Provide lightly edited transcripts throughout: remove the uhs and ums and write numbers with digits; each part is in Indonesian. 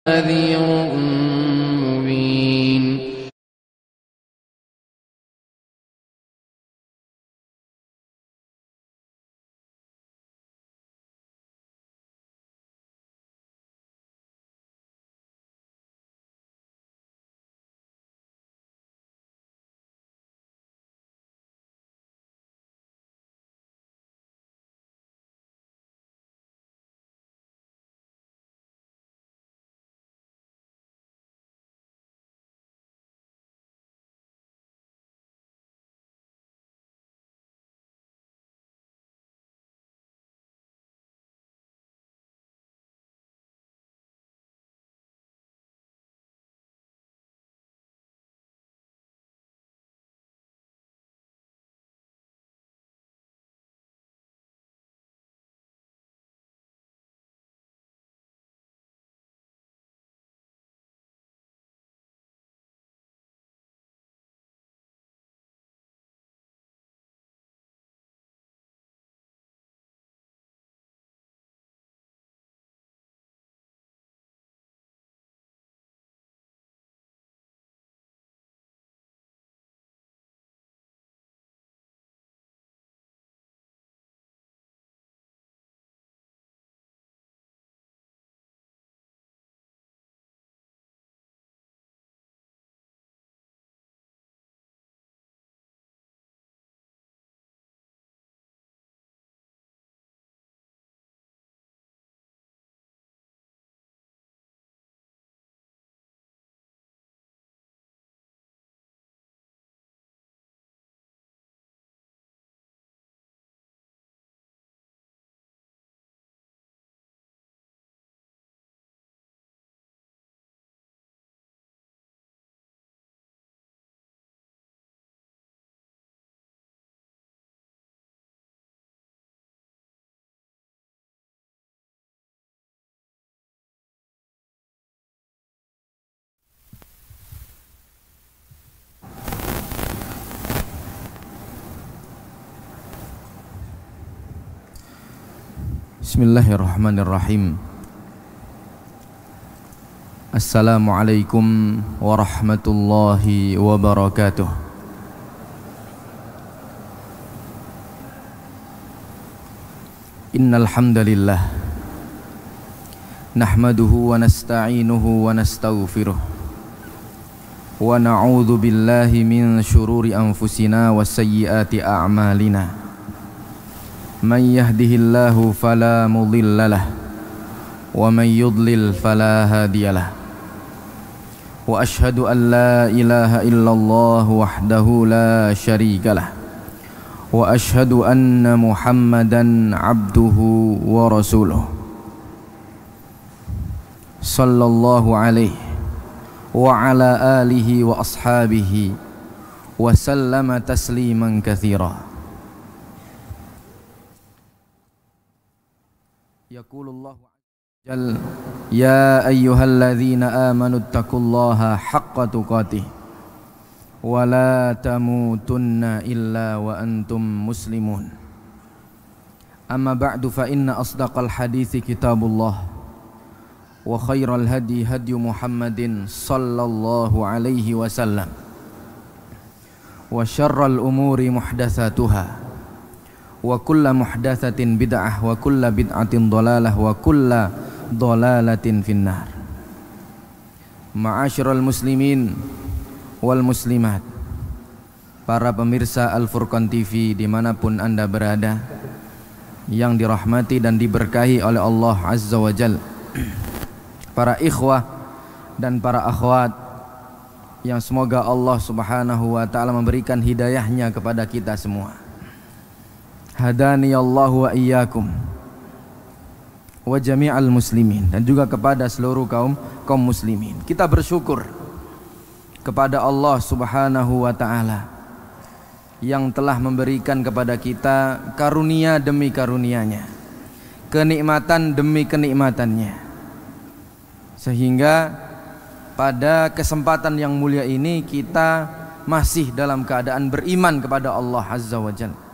نذير مبين Bismillahirrahmanirrahim. Assalamualaikum warahmatullahi wabarakatuh. Innal hamdalillah nahmaduhu wa nasta'inuhu wa nastaghfiruh wa na'udzu billahi min syururi anfusina wa sayyiati a'malina. Man yahdihillahu fala mudhillalah wa man yudlil fala hadiyalah. Wa ashhadu an la ilaha illallah wahdahu la syarikalah. Wa ashhadu anna Muhammadan abduhu wa rasuluh. Sallallahu alaihi wa ala alihi wa ashabihi wa sallama tasliman katsira. Yaqulullahu jal ya ayyuhalladzina amanu taqullaha haqqa tuqatih wa la tamutunna illa wa antum muslimun. Amma ba'du fa inna asdaqal hadithi kitabullah wa khairal hadi hadyu Muhammadin sallallahu alaihi wasallam wa syarral umuri muhdatsatuha wa kulla muhdatsatin bid'ah wa kulla bid'atin dhalalah wa kulla dhalalatin finnar. Ma'asyiral muslimin wal muslimat, para pemirsa Al-Furqan TV dimanapun anda berada, yang dirahmati dan diberkahi oleh Allah Azza wa Jal, para ikhwah dan para akhwat yang semoga Allah Subhanahu wa ta'ala memberikan hidayahnya kepada kita semua. Hadani Allah wa iyyakum wa jami'al muslimin, dan juga kepada seluruh kaum muslimin. Kita bersyukur kepada Allah Subhanahu wa ta'ala yang telah memberikan kepada kita karunia demi karunianya, kenikmatan demi kenikmatannya, sehingga pada kesempatan yang mulia ini kita masih dalam keadaan beriman kepada Allah Azza wa Jalla.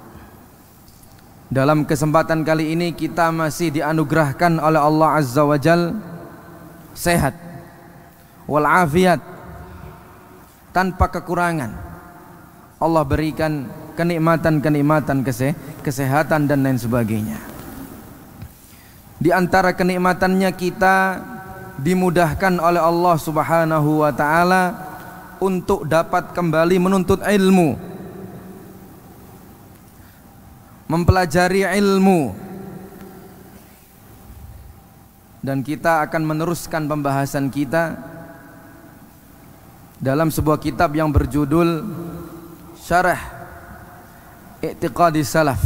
Dalam kesempatan kali ini kita masih dianugerahkan oleh Allah Azza wa Jal sehat, wal afiyat, tanpa kekurangan. Allah berikan kenikmatan-kenikmatan, kesehatan dan lain sebagainya. Di antara kenikmatannya kita dimudahkan oleh Allah Subhanahu wa taala untuk dapat kembali menuntut ilmu, mempelajari ilmu. Dan kita akan meneruskan pembahasan kita dalam sebuah kitab yang berjudul Syarah I'tiqadi Salaf,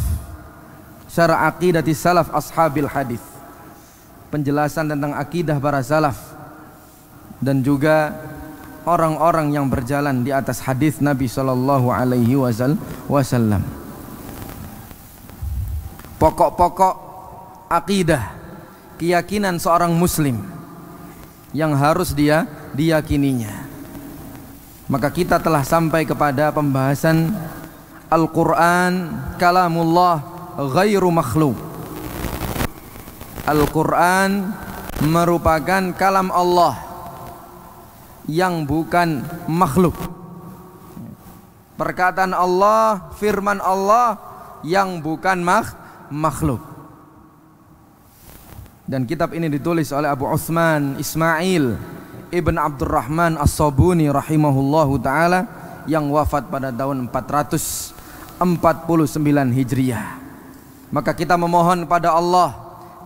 Syarah Aqidati Salaf Ashabil Hadis, penjelasan tentang akidah para salaf dan juga orang-orang yang berjalan di atas hadis Nabi sallallahu alaihi wasallam. Pokok-pokok akidah, keyakinan seorang muslim yang harus dia diyakininya. Maka kita telah sampai kepada pembahasan Al-Quran kalamullah ghairu makhluk. Al-Quran merupakan kalam Allah yang bukan makhluk. Perkataan Allah, firman Allah yang bukan makhluk. Dan kitab ini ditulis oleh Abu Utsman Ismail Ibn Abdurrahman As-Sabuni rahimahullahu ta'ala, yang wafat pada tahun 449 Hijriah. Maka kita memohon pada Allah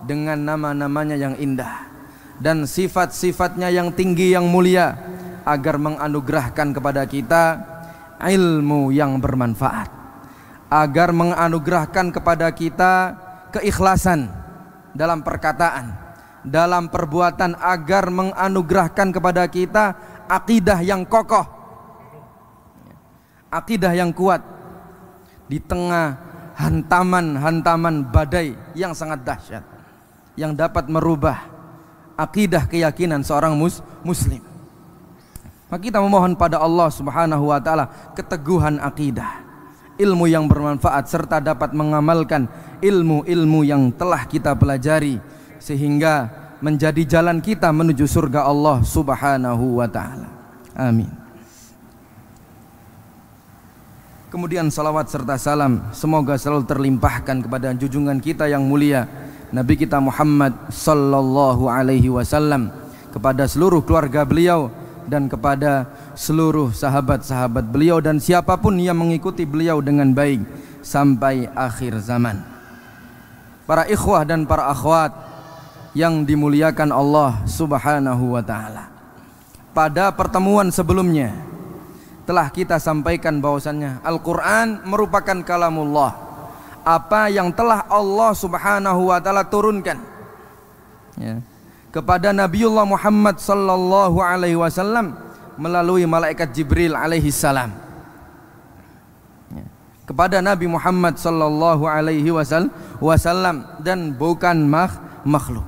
dengan nama-namanya yang indah dan sifat-sifatnya yang tinggi yang mulia, agar menganugerahkan kepada kita ilmu yang bermanfaat, agar menganugerahkan kepada kita keikhlasan dalam perkataan, dalam perbuatan, agar menganugerahkan kepada kita akidah yang kokoh, akidah yang kuat di tengah hantaman-hantaman badai yang sangat dahsyat, yang dapat merubah akidah keyakinan seorang muslim. Maka kita memohon pada Allah Subhanahu wa taala keteguhan akidah, ilmu yang bermanfaat, serta dapat mengamalkan ilmu-ilmu yang telah kita pelajari, sehingga menjadi jalan kita menuju surga Allah Subhanahu wa ta'ala. Amin. Kemudian salawat serta salam semoga selalu terlimpahkan kepada junjungan kita yang mulia Nabi kita Muhammad sallallahu alaihi wasallam, kepada seluruh keluarga beliau dan kepada seluruh sahabat-sahabat beliau dan siapapun yang mengikuti beliau dengan baik sampai akhir zaman. Para ikhwah dan para akhwat yang dimuliakan Allah Subhanahu wa ta'ala, pada pertemuan sebelumnya telah kita sampaikan bahwasannya Al-Quran merupakan kalamullah, apa yang telah Allah Subhanahu wa ta'ala turunkan kepada Nabiullah Muhammad sallallahu alaihi wasallam melalui malaikat Jibril alaihi salam kepada Nabi Muhammad sallallahu alaihi wasallam, dan bukan makhluk.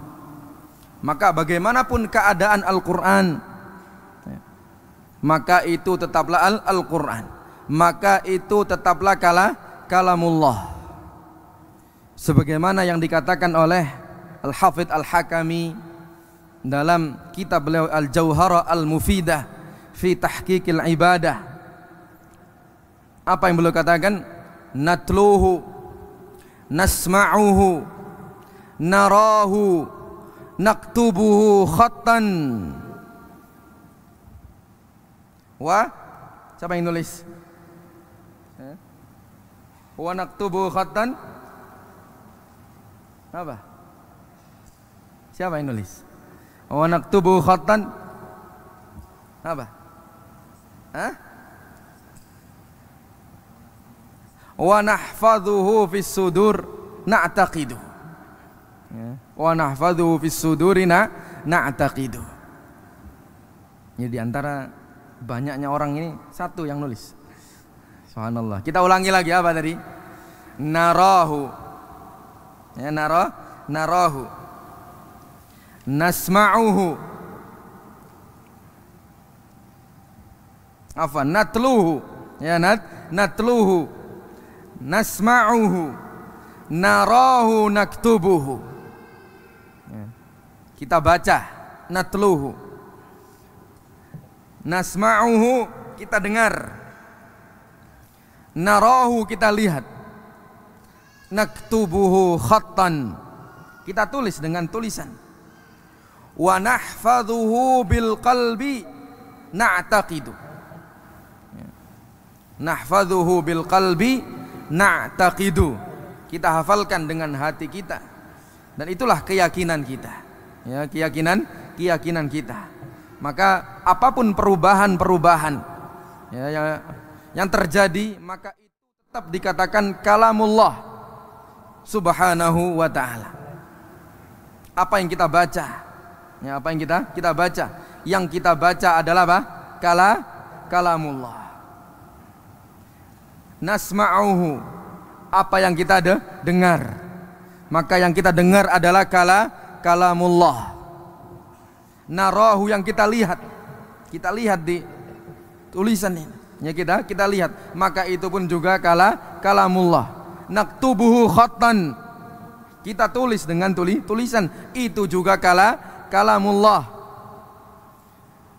Maka bagaimanapun keadaan Al-Quran, maka itu tetaplah Al-Quran, maka itu tetaplah kalamullah, sebagaimana yang dikatakan oleh Al-Hafidh Al-Hakami dalam kitab beliau Al-Jauhara Al-Mufidah fi Tahqiqil Ibadah. Apa yang beliau katakan? Natluhu, nasma'uhu, narahu, naktubuhu khattan. Wa, siapa yang nulis? Wa naktubuhu khattan. Apa? Siapa yang nulis? Wa naktubuhu khattan. Apa? Hah? Wa nahfadhuhu fis sudur na'taqidu. Wa nahfadhuhu fis suduri na'taqidu. Ini diantara banyaknya orang ini satu yang nulis. Subhanallah. Kita ulangi lagi apa tadi? Narahu. Ya, narahu. Nasma'uhu. Apa? Natluhu. Ya, natluhu. Nasma'uhu. Narahu naktubuhu. Ya. Kita baca natluhu. Nasma'uhu, kita dengar. Narahu, kita lihat. Naktubuhu khattan, kita tulis dengan tulisan. Wa nahfadhuhu bil qalbi na'taqidu. Nahfadhuhu bil qalbi na'taqidu, kita hafalkan dengan hati kita, dan itulah keyakinan kita, ya, keyakinan kita. Maka apapun perubahan ya, yang terjadi, maka itu tetap dikatakan kalamullah subhanahu wa ta'ala. Apa yang kita baca, ya, apa yang kita baca, yang kita baca adalah apa? Kalamullah. Nasma'uhu, apa yang kita dengar, maka yang kita dengar adalah kalamullah. Narahu, yang kita lihat di tulisan ini, ya, kita lihat, maka itu pun juga kalamullah. Naktubuhu khattan, kita tulis dengan tulisan, itu juga kalamullah.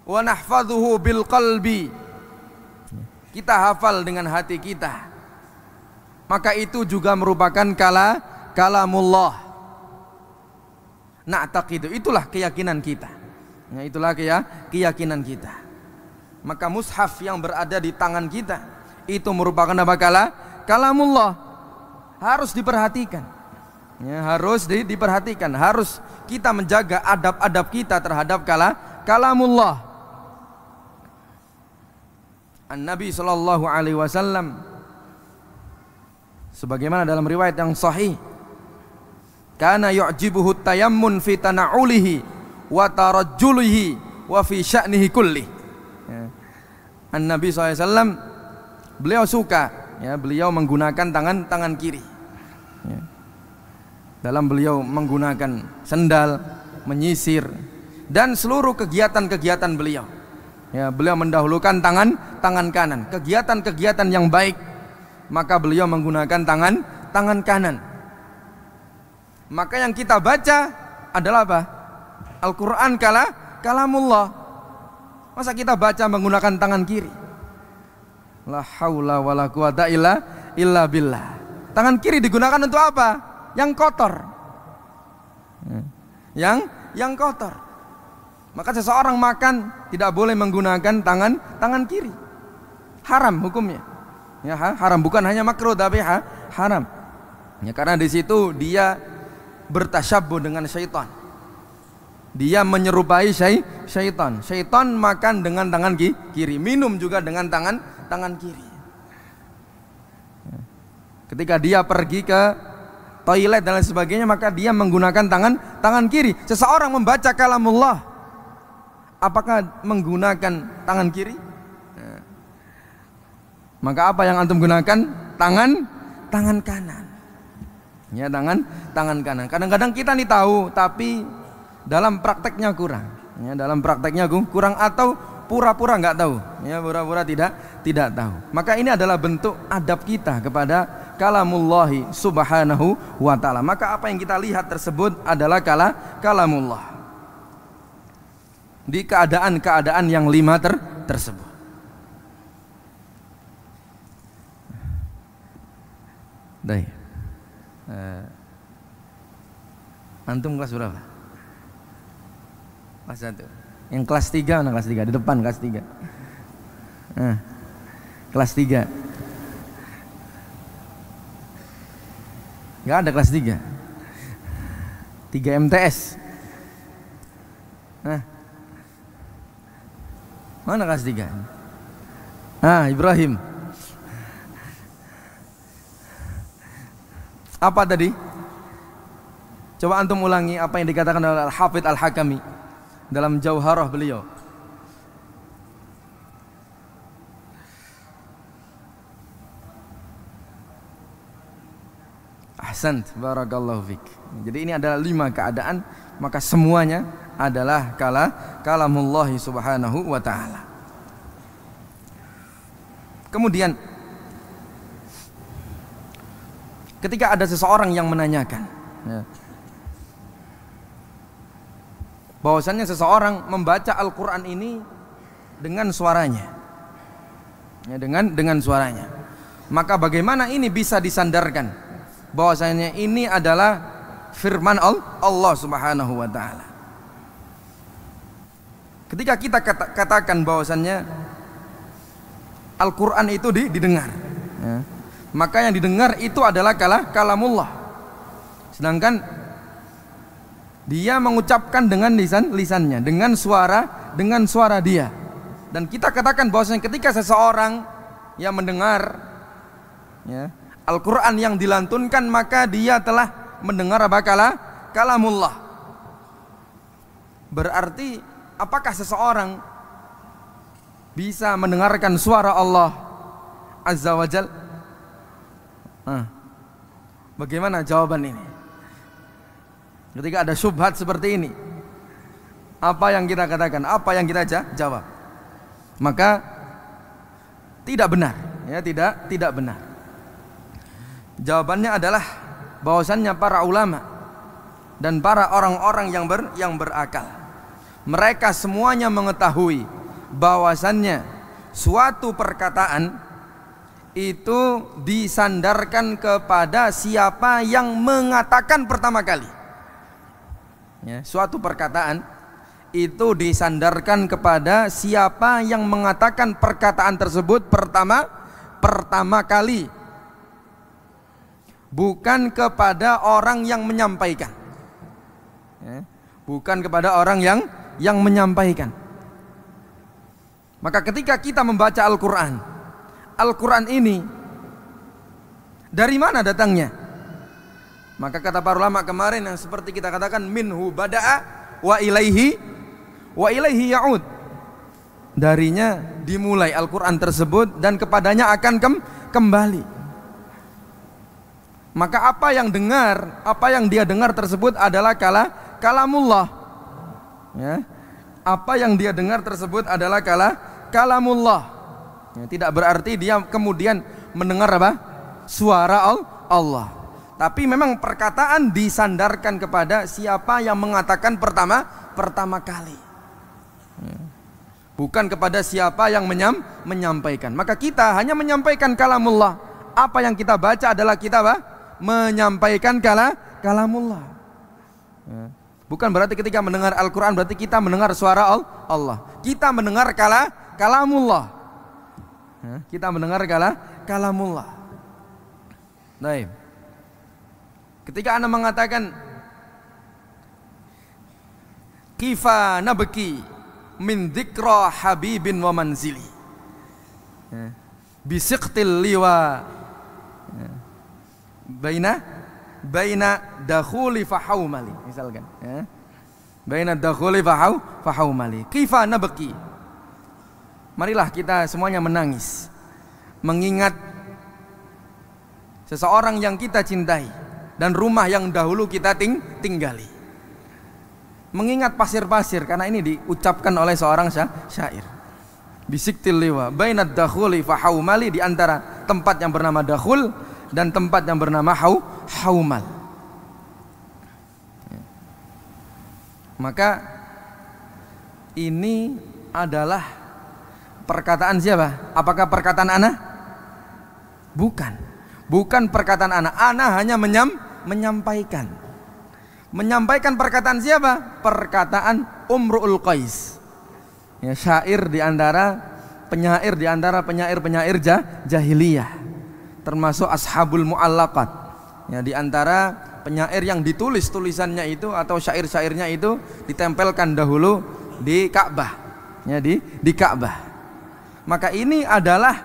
Wa nahfadhuhu bil qalbi, kita hafal dengan hati kita, maka itu juga merupakan kalamullah. Na'taqidu, itulah keyakinan kita. Ya, itulah keyakinan kita. Maka mushaf yang berada di tangan kita itu merupakan apa? Kalamullah. Harus diperhatikan. Ya, harus diperhatikan. Harus kita menjaga adab-adab kita terhadap kalamullah. An-Nabi sallallahu alaihi wasallam, sebagaimana dalam riwayat yang sahih, kana yu'jibuhu tayammun fi tana'ulihi wa tarajjulihi wa fi sya'nihi kulli. Ya. An-Nabi SAW, beliau suka, ya, beliau menggunakan tangan kiri, ya, dalam beliau menggunakan sendal, menyisir, dan seluruh kegiatan-kegiatan beliau, ya, beliau mendahulukan tangan kanan. Kegiatan-kegiatan yang baik, maka beliau menggunakan tangan kanan. Maka yang kita baca adalah apa? Al-Quran kalamullah. Masa kita baca menggunakan tangan kiri? La haula wala quwata illa billah. Tangan kiri digunakan untuk apa? Yang kotor. Yang kotor. Maka seseorang makan tidak boleh menggunakan tangan kiri. Haram hukumnya. Ya, haram, bukan hanya makruh tapi haram. Ya, karena di situ dia bertasyabbuh dengan syaitan. Dia menyerupai syaitan. Syaitan makan dengan tangan kiri, minum juga dengan tangan kiri. Ketika dia pergi ke toilet dan lain sebagainya, maka dia menggunakan tangan kiri. Seseorang membaca kalamullah, apakah menggunakan tangan kiri? Maka apa yang antum gunakan? Tangan kanan. Ya, tangan kanan. Kadang-kadang kita nih tahu, tapi dalam prakteknya kurang. Ya, dalam prakteknya kurang, atau pura-pura nggak tahu. Ya, pura-pura tidak tahu. Maka ini adalah bentuk adab kita kepada kalamullahi subhanahu wa ta'ala. Maka apa yang kita lihat tersebut adalah kalamullah di keadaan-keadaan yang 5 tersebut. Baik. Antum kelas berapa? Kelas 1. Yang kelas 3 mana? Kelas 3 di depan, kelas 3. Kelas 3. Enggak ada kelas 3. 3 MTS. Mana kelas 3? Ibrahim. Apa tadi? Coba antum ulangi apa yang dikatakan oleh Al-Hafidz Al-Hakami dalam Jauharah beliau. Ahsant, barakallahu fik. Jadi ini adalah 5 keadaan, maka semuanya adalah kalamullahi subhanahu wa ta'ala. Kemudian ketika ada seseorang yang menanyakan, ya, bahwasannya seseorang membaca Al-Quran ini dengan suaranya. Ya, dengan suaranya. Maka bagaimana ini bisa disandarkan bahwasanya ini adalah firman Allah Subhanahu wa taala. Ketika kita katakan bahwasannya Al-Qur'an itu didengar, ya, maka yang didengar itu adalah kalamullah. Sedangkan dia mengucapkan dengan lisannya, dengan suara dia. Dan kita katakan bahwasanya ketika seseorang yang mendengar, ya, Al-Quran yang dilantunkan, maka dia telah mendengar apa? Kalamullah. Berarti apakah seseorang bisa mendengarkan suara Allah Azza wa Jal? Bagaimana jawaban ini? Ketika ada syubhat seperti ini, apa yang kita katakan? Apa yang kita jawab? Maka tidak benar, ya, tidak benar. Jawabannya adalah bahwasannya para ulama dan para orang-orang yang berakal, mereka semuanya mengetahui bahwasannya suatu perkataan itu disandarkan kepada siapa yang mengatakan pertama kali. Ya, suatu perkataan itu disandarkan kepada siapa yang mengatakan perkataan tersebut pertama kali, bukan kepada orang yang menyampaikan, ya, bukan kepada orang yang menyampaikan. Maka ketika kita membaca Al-Quran ini dari mana datangnya? Maka kata para ulama kemarin yang seperti kita katakan, minhu bada'a wa ilaihi ya'ud. Darinya dimulai Al-Quran tersebut dan kepadanya akan kembali. Maka apa yang dia dengar tersebut adalah kalamullah, ya. Apa yang dia dengar tersebut adalah kalamullah, ya. Tidak berarti dia kemudian mendengar apa? Suara Allah. Tapi memang perkataan disandarkan kepada siapa yang mengatakan pertama kali, ya. Bukan kepada siapa yang menyampaikan. Maka kita hanya menyampaikan kalamullah. Apa yang kita baca adalah kita menyampaikan kalamullah, ya. Bukan berarti ketika mendengar Al-Quran berarti kita mendengar suara Allah. Kita mendengar kalamullah, ya. Kita mendengar kalamullah. Baik. Ketika Anda mengatakan kifa nabki min dzikra habibin wa manzili, ya, bisiqtil liwa, ya, baina dakhuli fahaumali, misalkan, ya, baina dakhuli fahaumali, kifa nabki. Marilah kita semuanya menangis mengingat seseorang yang kita cintai dan rumah yang dahulu kita tinggali. Mengingat pasir-pasir, karena ini diucapkan oleh seorang syair. Bisiktil liwa bainad dakhuli fahaumali, di antara tempat yang bernama dakhul dan tempat yang bernama haumal. Maka ini adalah perkataan siapa? Apakah perkataan ana? Bukan perkataan ana. Ana hanya menyampaikan perkataan siapa? Perkataan Umru'ul Qais, ya, syair di antara penyair jahiliyah, termasuk ashabul mu'allaqat, ya, di antara penyair yang ditulis tulisannya itu atau syair-syairnya itu ditempelkan dahulu di Ka'bah, ya, di Ka'bah. Maka ini adalah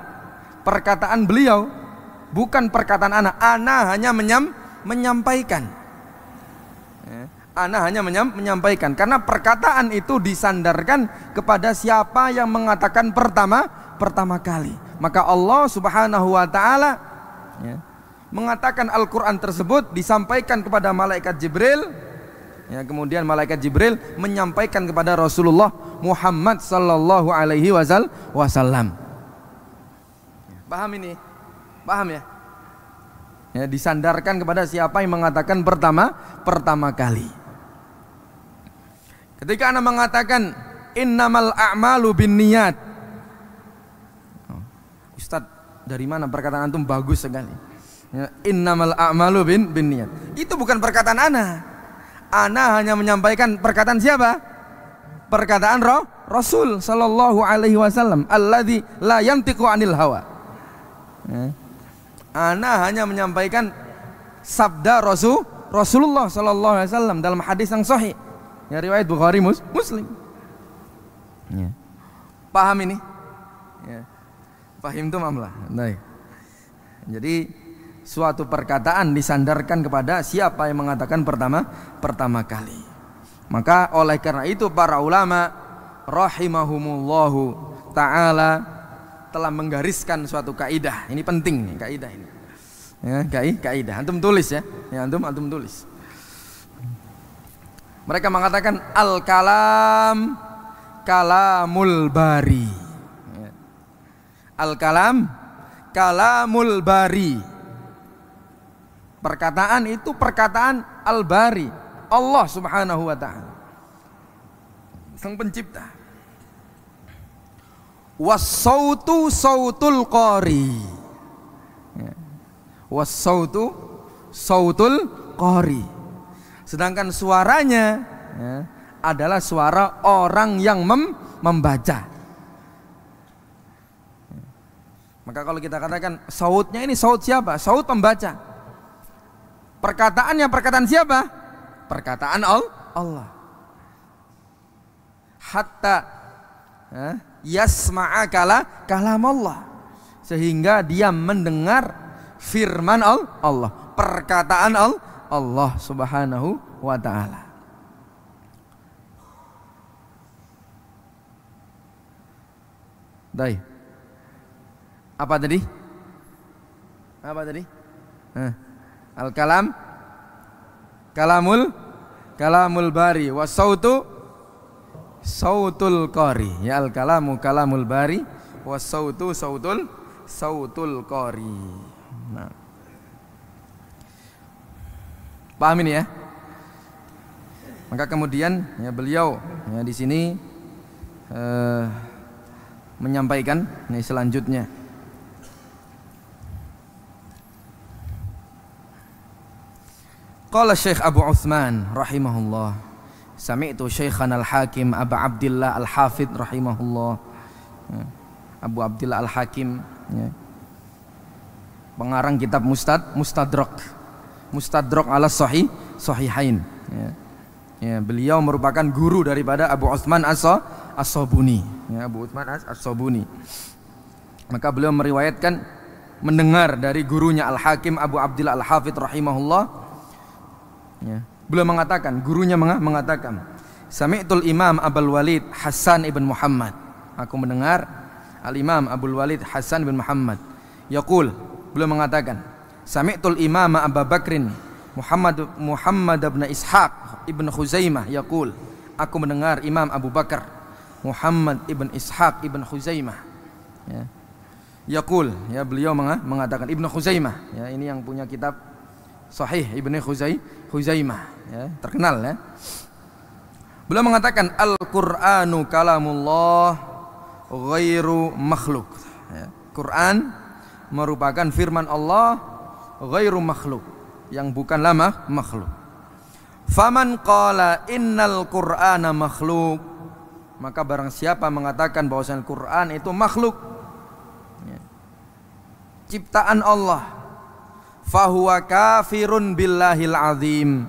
perkataan beliau, bukan perkataan ana. Ana hanya menyampaikan, ya, ana hanya menyampaikan, karena perkataan itu disandarkan kepada siapa yang mengatakan pertama kali. Maka Allah Subhanahu wa taala, ya, mengatakan Al-Quran tersebut disampaikan kepada malaikat Jibril, ya, kemudian malaikat Jibril menyampaikan kepada Rasulullah Muhammad sallallahu alaihi wasallam. Paham ini? Paham ya? Ya, disandarkan kepada siapa yang mengatakan pertama kali. Ketika Anda mengatakan innamal a'malu binniyat. Ustaz, dari mana perkataan antum bagus sekali. Ya, innamal a'malu binniyat. Itu bukan perkataan ana. Ana hanya menyampaikan perkataan siapa? Perkataan Rasul sallallahu alaihi wasallam, alladzi la yantiqu anil hawa. Ya. Ana hanya menyampaikan sabda Rasulullah sallallahu alaihi wasallam dalam hadis yang sahih. Ya, riwayat Bukhari Muslim. Ya. Paham ini? Ya. Fahim tuh mamlah. Baik. Jadi suatu perkataan disandarkan kepada siapa yang mengatakan pertama kali. Maka oleh karena itu para ulama rahimahumullahu taala telah menggariskan suatu kaidah. Ini penting nih kaidah ini. Ya, kaidah. Antum tulis ya. Ya, antum tulis. Mereka mengatakan al-kalam kalamul bari. Al-kalam kalamul bari. Perkataan itu perkataan al-bari, Allah subhanahu wa ta'ala, sang pencipta. Was-sautu sautul qari. Was-sautu sautul qari. Sedangkan suaranya adalah suara orang yang membaca. Maka kalau kita katakan sautnya ini saut siapa? Saut pembaca. Perkataannya perkataan siapa? Perkataan Allah. Hatta yasma'a kalam Allah, sehingga dia mendengar firman Allah, perkataan Allah subhanahu wa ta'ala. Baik. Apa tadi? Al-kalam kalamul bari wa sautu sautul qari. Ya, al-kalamu kalamul bari wa sautu sautul qari. Nah. Paham ini ya? Maka kemudian ya beliau ya di sini menyampaikan ini selanjutnya. Qala Syekh Abu Utsman rahimahullah, sami'tu Syekhana al-Hakim Abu Abdillah al-Hafidh rahimahullah. Abu Abdillah al-Hakim ya, pengarang kitab Mustadrak ala Sahihain ya. Ya, beliau merupakan guru daripada Abu Utsman As-Sabuni ya, Abu Utsman As-Sabuni. Maka beliau meriwayatkan mendengar dari gurunya Al-Hakim Abu Abdillah al-Hafidh rahimahullah ya. Beliau mengatakan, gurunya mengatakan, sami'tul Imam Abul Walid Hasan ibn Muhammad, aku mendengar Al-Imam Abul Walid Hasan ibn Muhammad yaqul, beliau mengatakan, sami'tul Imam Abu Bakrin Muhammad ibn Ishaq ibn Khuzaimah yaqul, aku mendengar Imam Abu Bakar Muhammad ibn Ishaq ibn Khuzaimah ya. Yaqul, ya beliau mengatakan, Ibn Khuzaimah ya, ini yang punya kitab Sahih Ibnu Khuzaimah ya, terkenal ya. Beliau mengatakan Al-Qur'anu kalamullah ghairu makhluk ya. Quran merupakan firman Allah ghairu makhluk, yang bukanlah makhluk. Faman qala innal Qur'ana makhluk, maka barang siapa mengatakan bahwasanya Al-Qur'an itu makhluk ya, ciptaan Allah, fahuwa kafirun billahil azim,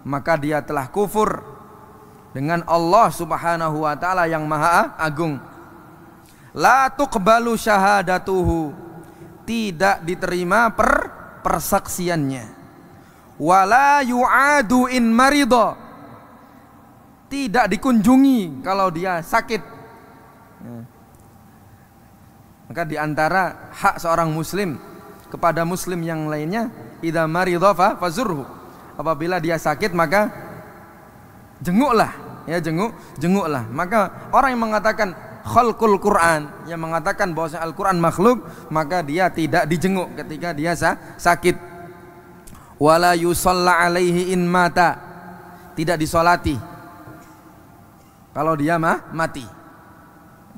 maka dia telah kufur dengan Allah subhanahu wa ta'ala yang maha agung. La tuqbalu syahadatuhu, tidak diterima persaksiannya. Wala yu'adu in marido, tidak dikunjungi kalau dia sakit. Maka diantara hak seorang muslim kepada muslim yang lainnya, idza maridha fazurhu, apabila dia sakit maka jenguklah ya, jenguklah. Maka orang yang mengatakan khalqul Quran, yang mengatakan bahwa Al-Quran makhluk, maka dia tidak dijenguk ketika dia sakit. Wala yusalla alaihi in mata, tidak disolati kalau dia mati.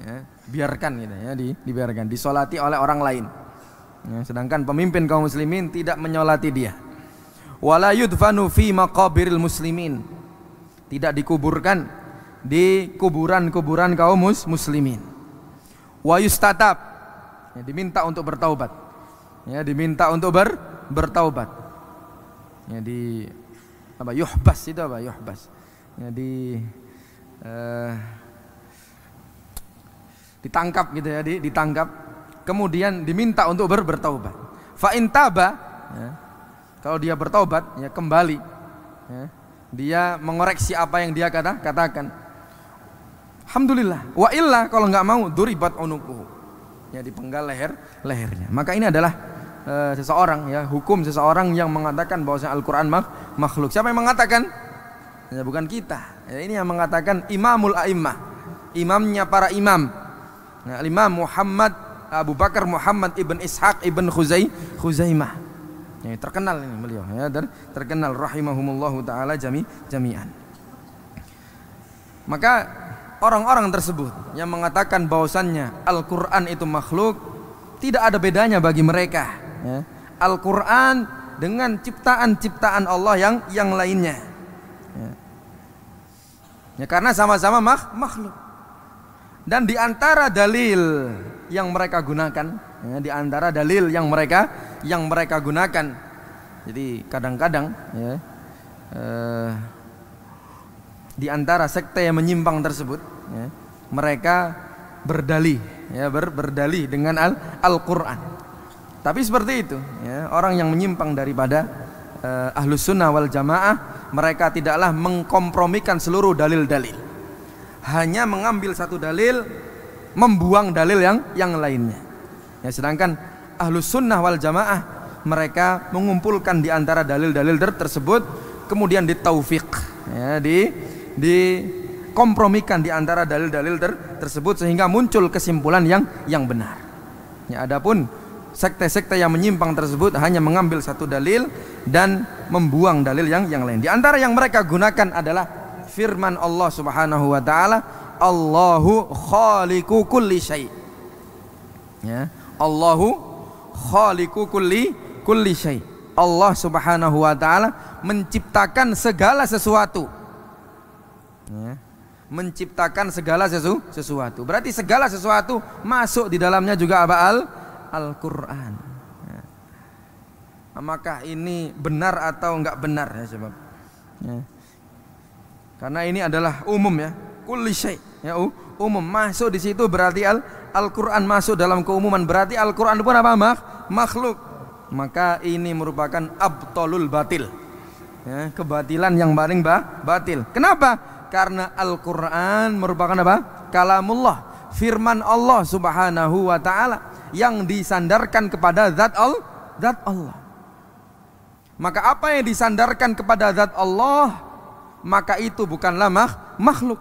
Ya, biarkan gitu ya, dibiarkan, disolati oleh orang lain. Ya, sedangkan pemimpin kaum muslimin tidak menyolati dia. Wala yudfanu fi maqabiril muslimin, tidak dikuburkan di kuburan-kuburan kaum muslimin. Wa yustatab, ya, diminta untuk bertaubat. Ya, diminta untuk bertaubat. Ya, di apa? Yuhbas itu apa? Yuhbas. Ya, ditangkap gitu ya, ditangkap, kemudian diminta untuk bertaubat. Fa in taba, ya, kalau dia bertaubat, ya, kembali, ya, dia mengoreksi apa yang dia katakan, alhamdulillah. Wa illa, kalau nggak mau, duribat unuquhu, ya, dipenggal lehernya. Maka ini adalah seseorang, ya, hukum seseorang yang mengatakan bahwa Al-Quran makhluk. Siapa yang mengatakan? Ya, bukan kita. Ya, ini yang mengatakan Imamul A'immah, imamnya para imam. Nah, Imam Muhammad Abu Bakar Muhammad ibn Ishaq ibn Khuzaimah. Ya, terkenal ini beliau, ya, dan terkenal rahimahumullahu taala jami'an. Maka orang-orang tersebut yang mengatakan bahwasannya Al-Qur'an itu makhluk, tidak ada bedanya bagi mereka, ya, Al-Qur'an dengan ciptaan-ciptaan Allah yang lainnya. Ya. Ya, karena sama-sama makhluk. Dan di antara dalil yang mereka gunakan, ya, di antara dalil yang mereka gunakan, jadi kadang-kadang, ya, di antara sekte yang menyimpang tersebut, ya, mereka berdalih, ya, berdalih dengan Al-Quran. Tapi seperti itu, ya, orang yang menyimpang daripada Ahlus Sunnah wal Jamaah, mereka tidaklah mengkompromikan seluruh dalil-dalil, hanya mengambil satu dalil, membuang dalil yang lainnya. Ya, sedangkan Ahlus Sunnah wal Jamaah, mereka mengumpulkan di antara dalil-dalil tersebut, kemudian ditaufiq, ya, dikompromikan di antara dalil-dalil tersebut sehingga muncul kesimpulan yang benar. Ya, adapun sekte-sekte yang menyimpang tersebut hanya mengambil satu dalil dan membuang dalil yang lain. Di antara yang mereka gunakan adalah firman Allah Subhanahu wa taala, Allahu khaliqu kulli syai. Ya, Allahu khaliqu kulli syai. Allah Subhanahu wa taala menciptakan segala sesuatu. Ya, menciptakan segala sesuatu. Berarti segala sesuatu masuk di dalamnya juga apa? Al-Qur'an. Ya. Apakah ini benar atau enggak benar, ya, sebab, ya, karena ini adalah umum, ya, kulli syai, ya, umum, masuk di situ berarti Al-Qur'an masuk dalam keumuman, berarti Al-Qur'an pun apa? Makhluk. Maka ini merupakan abtalul batil, ya, kebatilan yang paling batil. Kenapa? Karena Al-Qur'an merupakan apa? Kalamullah, firman Allah Subhanahu wa taala yang disandarkan kepada zat Allah. Maka apa yang disandarkan kepada zat Allah, maka itu bukanlah makhluk,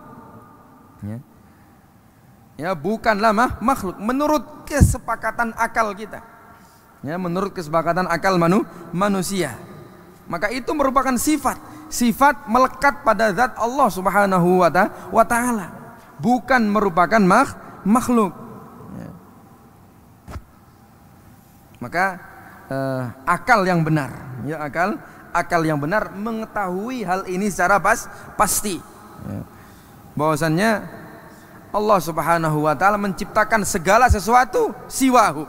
ya, ya, bukanlah makhluk menurut kesepakatan akal kita, ya, menurut kesepakatan akal manusia. Maka itu merupakan sifat melekat pada zat Allah Subhanahu wa taala, bukan merupakan makhluk, ya. Maka akal yang benar, ya, akal yang benar mengetahui hal ini secara pasti, ya, bahwasannya Allah Subhanahu wa taala menciptakan segala sesuatu siwahu,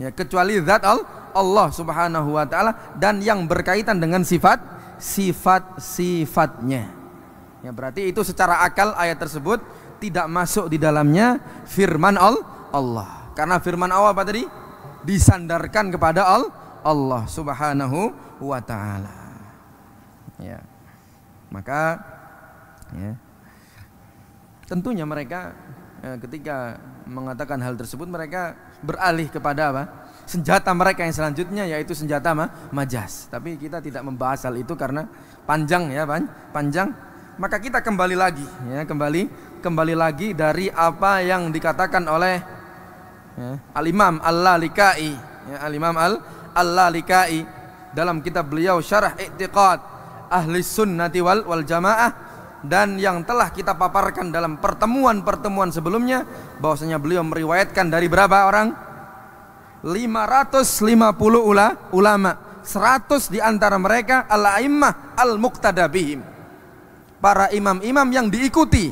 ya, kecuali zat Allah Subhanahu wa taala dan yang berkaitan dengan sifat-sifatnya. Ya, berarti itu secara akal ayat tersebut tidak masuk di dalamnya firman Allah. Karena firman Allah apa tadi? Disandarkan kepada Allah Subhanahu wa taala. Ya. Maka, ya, tentunya mereka, ketika mengatakan hal tersebut, mereka beralih kepada apa? Senjata mereka yang selanjutnya, yaitu senjata majas. Tapi kita tidak membahas hal itu karena panjang, ya, panjang. Maka kita kembali lagi, ya, kembali lagi dari apa yang dikatakan oleh, ya, Al-Imam Al-Lalikai, ya, Al-Imam Al-Lalikai dalam kitab beliau Syarah I'tiqad Ahli Sunnati wal Jamaah. dan yang telah kita paparkan dalam pertemuan-pertemuan sebelumnya, bahwasanya beliau meriwayatkan dari berapa orang? 550 ulama, 100 di antara mereka al-a'immah al-muqtada bihim, para imam-imam yang diikuti.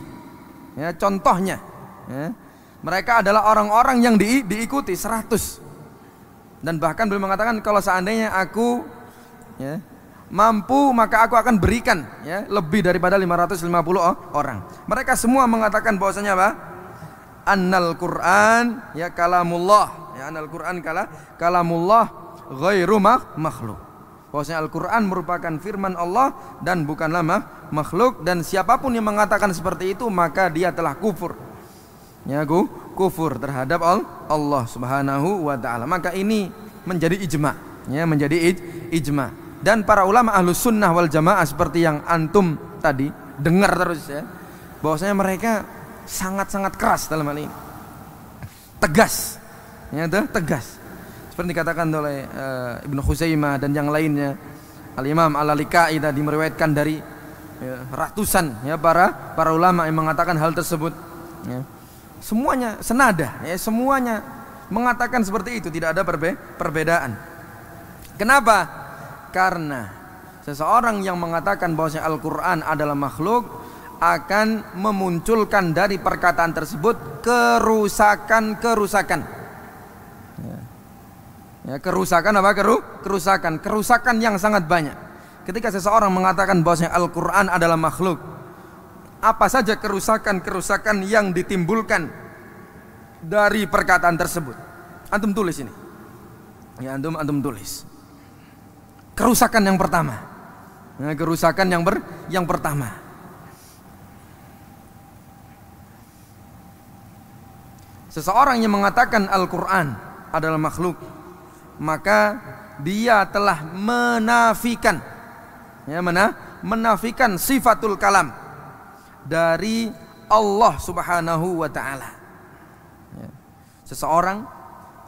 Ya, contohnya, ya, mereka adalah orang-orang yang diikuti 100. Dan bahkan beliau mengatakan, kalau seandainya aku, ya, mampu, maka aku akan berikan, ya, lebih daripada 550 orang. Mereka semua mengatakan bahwasanya apa? Annal Qur'an ya kalamullah, ya, annal Qur'an kalamullah ghairu makhluk. Bahwasanya Al-Qur'an merupakan firman Allah dan bukanlah makhluk, dan siapapun yang mengatakan seperti itu maka dia telah kufur. Ya, kufur terhadap Allah Subhanahu wa taala. Maka ini menjadi ijma, ya, menjadi ijma. Dan para ulama Ahlus Sunnah wal Jamaah seperti yang antum tadi dengar terus, ya, bahwasanya mereka sangat-sangat keras dalam hal ini, tegas, ya, tegas, seperti dikatakan oleh Ibnu Khuzaimah dan yang lainnya. Al-Imam Al-Lalikai tadi meriwayatkan dari, ya, ratusan, ya, para ulama yang mengatakan hal tersebut, ya. Semuanya senada, ya, semuanya mengatakan seperti itu, tidak ada perbedaan. Kenapa? Karena seseorang yang mengatakan bahwa Al-Quran adalah makhluk akan memunculkan dari perkataan tersebut kerusakan. Ya, kerusakan apa? Kerusakan yang sangat banyak. Ketika seseorang mengatakan bahwa Al-Quran adalah makhluk, apa saja kerusakan yang ditimbulkan dari perkataan tersebut? Antum tulis ini. Ya, antum tulis. Kerusakan yang pertama. Nah, kerusakan yang pertama. Seseorang yang mengatakan Al-Quran adalah makhluk, maka dia telah menafikan, ya, menafikan sifatul kalam dari Allah Subhanahu wa taala. Ya. Seseorang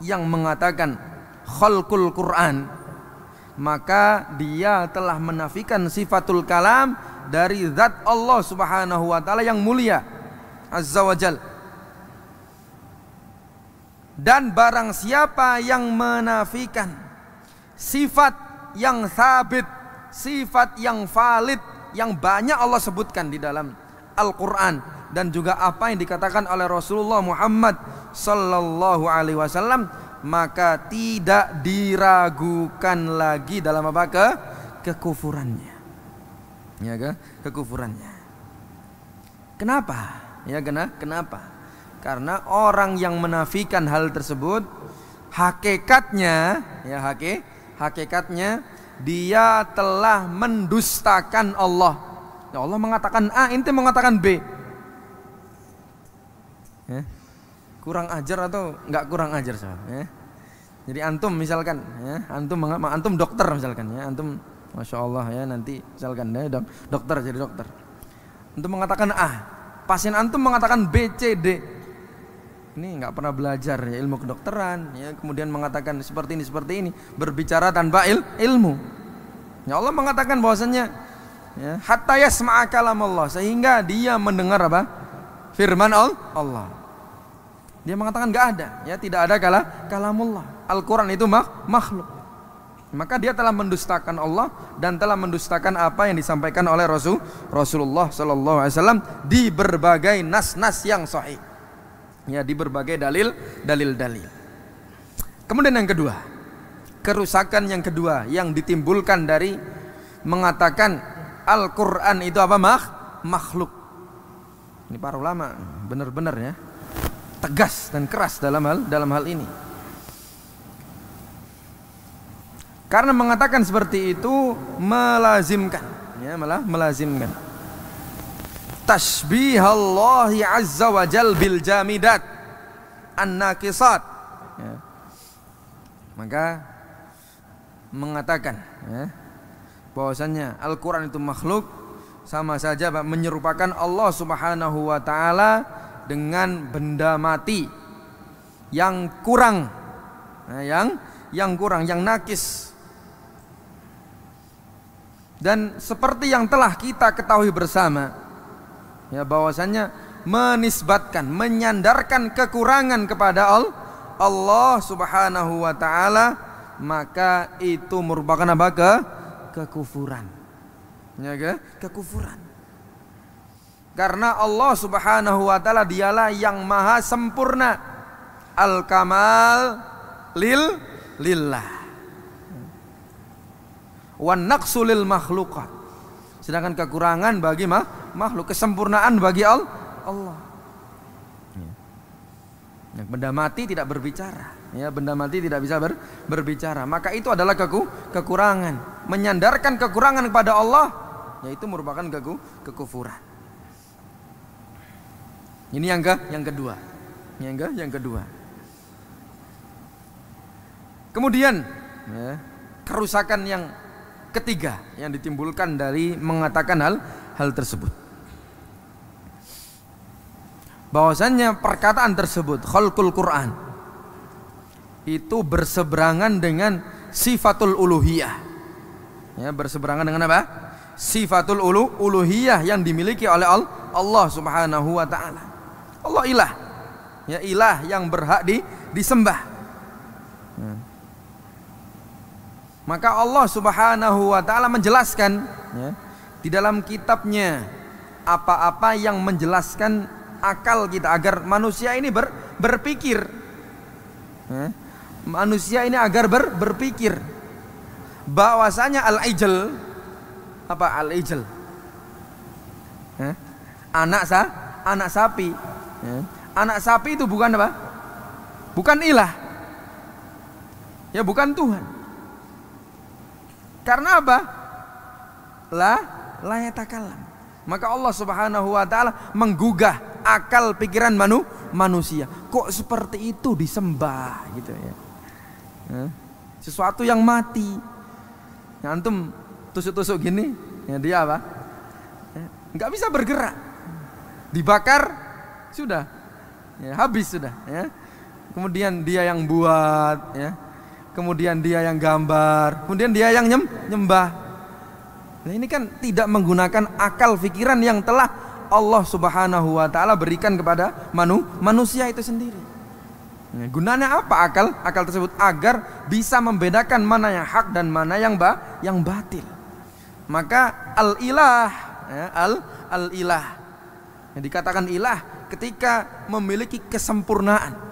yang mengatakan khalqul Quran, maka dia telah menafikan sifatul kalam dari zat Allah Subhanahu wa taala yang mulia azza wajal. Dan barang siapa yang menafikan sifat yang sabit, sifat yang valid, yang banyak Allah sebutkan di dalam Al-Quran, dan juga apa yang dikatakan oleh Rasulullah Muhammad sallallahu alaihi wasallam, maka tidak diragukan lagi dalam apa? Kekufurannya. Ya, kekufurannya. Kenapa? Ya, kenapa? Karena orang yang menafikan hal tersebut, hakikatnya, ya, hakikatnya dia telah mendustakan Allah. Ya, Allah mengatakan A, ente mengatakan B. Ya. Kurang ajar atau enggak kurang ajar, ya. Jadi antum misalkan, ya, antum dokter misalkan, ya, antum masya Allah, ya, nanti misalkan, ya, dokter, jadi dokter. Antum mengatakan A, pasien antum mengatakan B, C, D. Ini nggak pernah belajar, ya, ilmu kedokteran, ya, kemudian mengatakan seperti ini, berbicara tanpa ilmu. Ya, Allah mengatakan bahwasanya, ya, hatta yasma'a kalam Allah, sehingga dia mendengar apa? Firman Allah. Dia mengatakan nggak ada, ya, tidak ada kalamullah. Al-Quran itu makhluk. Maka dia telah mendustakan Allah dan telah mendustakan apa yang disampaikan oleh Rasulullah sallallahu alaihi wasallam di berbagai nas-nas yang sahih. Ya, di berbagai dalil. Kemudian yang kedua, kerusakan yang kedua yang ditimbulkan dari mengatakan Al-Quran itu apa? Makhluk. Ini para ulama benar-benar, ya, tegas dan keras dalam hal ini. Karena mengatakan seperti itu melazimkan, ya, melazimkan tashbihallahi azza wa jal bil jamidat an-naqisat, ya. Maka mengatakan, ya, bahwasannya Al-Quran itu makhluk sama saja menyerupakan Allah Subhanahu wa taala dengan benda mati yang kurang, nah, yang kurang, yang nakis. Dan seperti yang telah kita ketahui bersama, Ya, bahwasanya menisbatkan, menyandarkan kekurangan kepada Allah Subhanahu wa taala, maka itu merupakan apa? Kekufuran. Ya, kekufuran. Karena Allah Subhanahu wa taala dialah yang maha sempurna. Al-kamal lillah. Wan naqsu lil makhluqat. Sedangkan kekurangan bagi makhluk, kesempurnaan bagi Allah. Ya, benda mati tidak berbicara. Ya, benda mati tidak bisa berbicara. Maka itu adalah kekurangan. Menyandarkan kekurangan kepada Allah, yaitu merupakan kekufuran. Ini yang kedua. Yang kedua. Kemudian, ya, kerusakan yang ketiga yang ditimbulkan dari mengatakan hal tersebut, bahwasannya perkataan tersebut, khalqul Quran, itu berseberangan dengan sifatul uluhiyah. Ya, berseberangan dengan apa? Sifatul uluhiyah yang dimiliki oleh Allah Subhanahu wa taala. Allah ilah. Ya, ilah yang berhak disembah. Ya. Maka Allah Subhanahu wa taala menjelaskan, ya, di dalam kitabnya apa-apa yang menjelaskan akal kita agar manusia ini berpikir. Ya. Manusia ini agar berpikir bahwasanya al-ijl, apa al-ijl? Ya. Anak sapi. Ya. Anak sapi itu bukan apa? Bukan ilah. Ya, bukan Tuhan. Karena apa? La yatakallam. Maka Allah Subhanahu wa taala menggugah akal pikiran manusia. Kok seperti itu disembah gitu ya. Sesuatu yang mati. Ya, antum tusuk-tusuk gini, ya dia apa? Enggak bisa bergerak. Dibakar sudah. Ya, habis sudah, ya. Kemudian dia yang buat, ya. Kemudian dia yang gambar, kemudian dia yang nyembah. Nah, ini kan tidak menggunakan akal pikiran yang telah Allah Subhanahu wa taala berikan kepada manusia itu sendiri. Nah, gunanya apa akal tersebut? Agar bisa membedakan mana yang hak dan mana yang batil. Maka al-ilah, ya, al-ilah yang dikatakan ilah ketika memiliki kesempurnaan.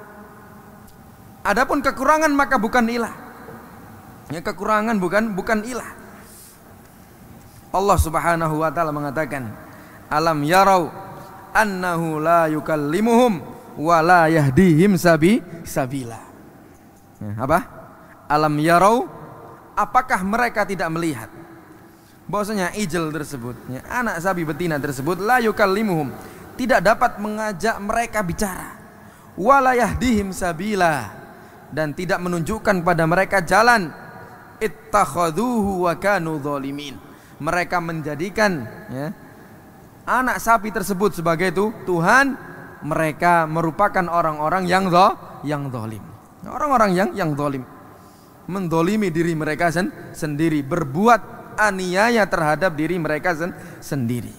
Adapun kekurangan maka bukan ilah. Ya, kekurangan bukan ilah. Allah Subhanahu wa taala mengatakan, alam yarau annahu la yukallimuhum wa la yahdihim sabila. Ya, apa? Alam yarau, apakah mereka tidak melihat bahwasanya ijl tersebut, ya, anak sapi betina tersebut, la yukallimuhum, tidak dapat mengajak mereka bicara, wa la yahdihim sabila, dan tidak menunjukkan kepada mereka jalan. Ittakhaduhu wa kanu zalimin, mereka menjadikan, ya, anak sapi tersebut sebagai Tuhan. Mereka merupakan orang-orang yang zalim. Orang-orang yang zalim, mendolimi diri mereka sendiri, berbuat aniaya terhadap diri mereka sendiri.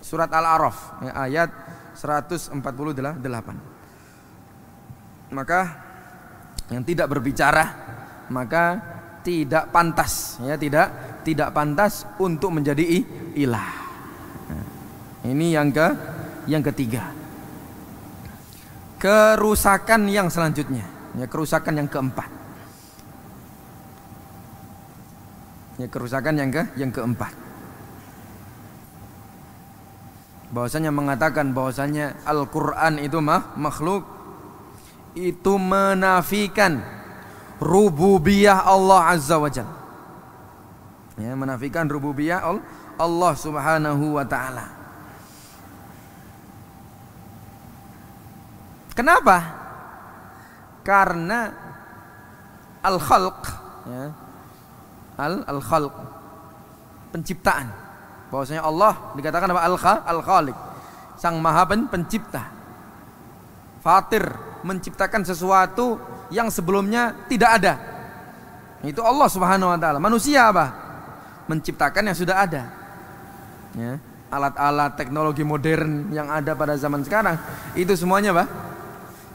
Surat Al-A'raf, ya, ayat 148. Maka yang tidak berbicara maka tidak pantas, ya, tidak pantas untuk menjadi ilah. Nah, ini yang ketiga. Kerusakan yang selanjutnya, ya, kerusakan yang keempat. Ya, kerusakan yang keempat. Bahwasanya mengatakan bahwasanya Al-Qur'an itu makhluk, itu menafikan rububiyah Allah Azza wa Jalla. Ya, menafikan rububiyah Allah Subhanahu wa taala. Kenapa? Karena al-khalq, ya, al-khalq, penciptaan. Bahwasanya Allah dikatakan apa? Al-khaliq, sang maha pencipta. Fatir, menciptakan sesuatu yang sebelumnya tidak ada. Itu Allah Subhanahu wa taala. Manusia apa? Menciptakan yang sudah ada. Ya. alat-alat teknologi modern yang ada pada zaman sekarang, itu semuanya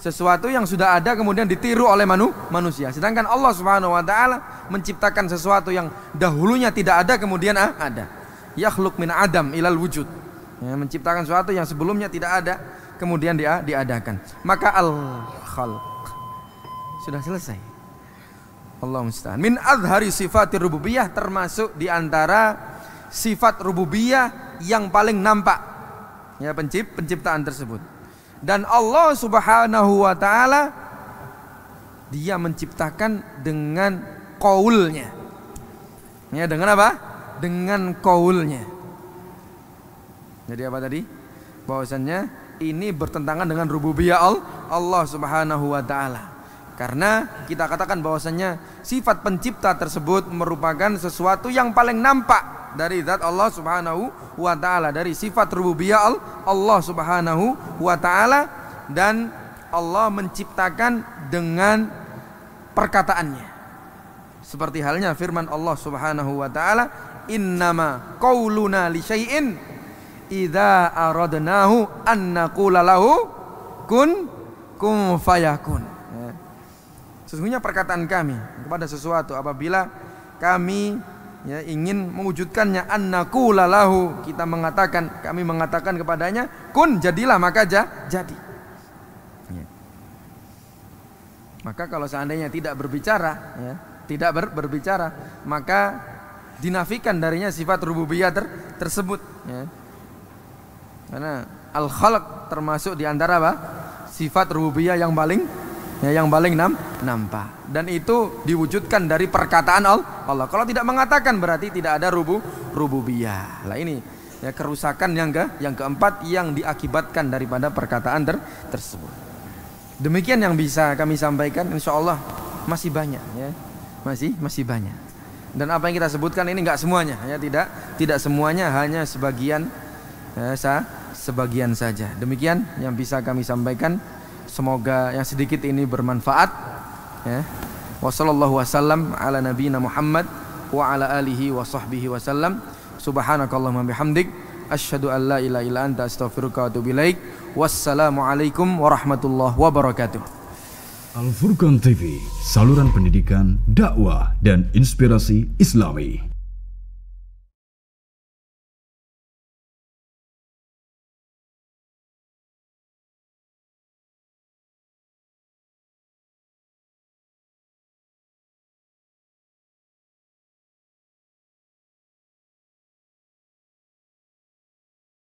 sesuatu yang sudah ada kemudian ditiru oleh manusia. Sedangkan Allah Subhanahu wa taala menciptakan sesuatu yang dahulunya tidak ada kemudian ada. Yakhluq min adam ilal wujud. Ya, menciptakan sesuatu yang sebelumnya tidak ada kemudian diadakan. Maka al-khalq sudah selesai. Allah musta'an. Min azhari sifatir rububiyah, termasuk di antara sifat rububiyah yang paling nampak, ya, penciptaan tersebut. Dan Allah Subhanahu wa taala dia menciptakan dengan qaulnya. Ya, dengan apa? Dengan qaulnya. Jadi apa tadi? Bahwasannya ini bertentangan dengan rububiyah Allah Subhanahu wa taala. Karena kita katakan bahwasannya sifat pencipta tersebut merupakan sesuatu yang paling nampak dari zat Allah Subhanahu wa taala, dari sifat rububiyah Allah Subhanahu wa taala, dan Allah menciptakan dengan perkataannya. Seperti halnya firman Allah Subhanahu wa taala, "Innama qauluna li syai'in idza aradnahu an naqula lahu kun fayakun." Sesungguhnya perkataan kami kepada sesuatu apabila kami, ya, ingin mewujudkannya, annaqula lahu, kami mengatakan kepadanya kun, jadilah, maka jadi. Ya. Maka kalau seandainya tidak berbicara, ya, berbicara, maka dinafikan darinya sifat rububiyah tersebut, ya. Karena al-khalq termasuk di antara sifat rububiyah yang paling nampak, dan itu diwujudkan dari perkataan Allah. Kalau tidak mengatakan berarti tidak ada rububiyah. Lah ini, ya, kerusakan yang keempat yang diakibatkan daripada perkataan tersebut. Demikian yang bisa kami sampaikan. Insyaallah masih banyak, ya. Masih banyak. Dan apa yang kita sebutkan ini enggak semuanya, ya, tidak semuanya, hanya sebagian, ya, sebagian saja. Demikian yang bisa kami sampaikan. Semoga yang sedikit ini bermanfaat, ya. Wassallallahu wasallam ala nabiyina Muhammad wa ala alihi wa sahbihi wasallam. Subhanakallahumma bihamdik asyhadu an la ilaha illa anta astaghfiruka wa atubu ilaik. Wassalamualaikum warahmatullahi wabarakatuh. Al Furqan TV, saluran pendidikan, dakwah dan inspirasi Islami.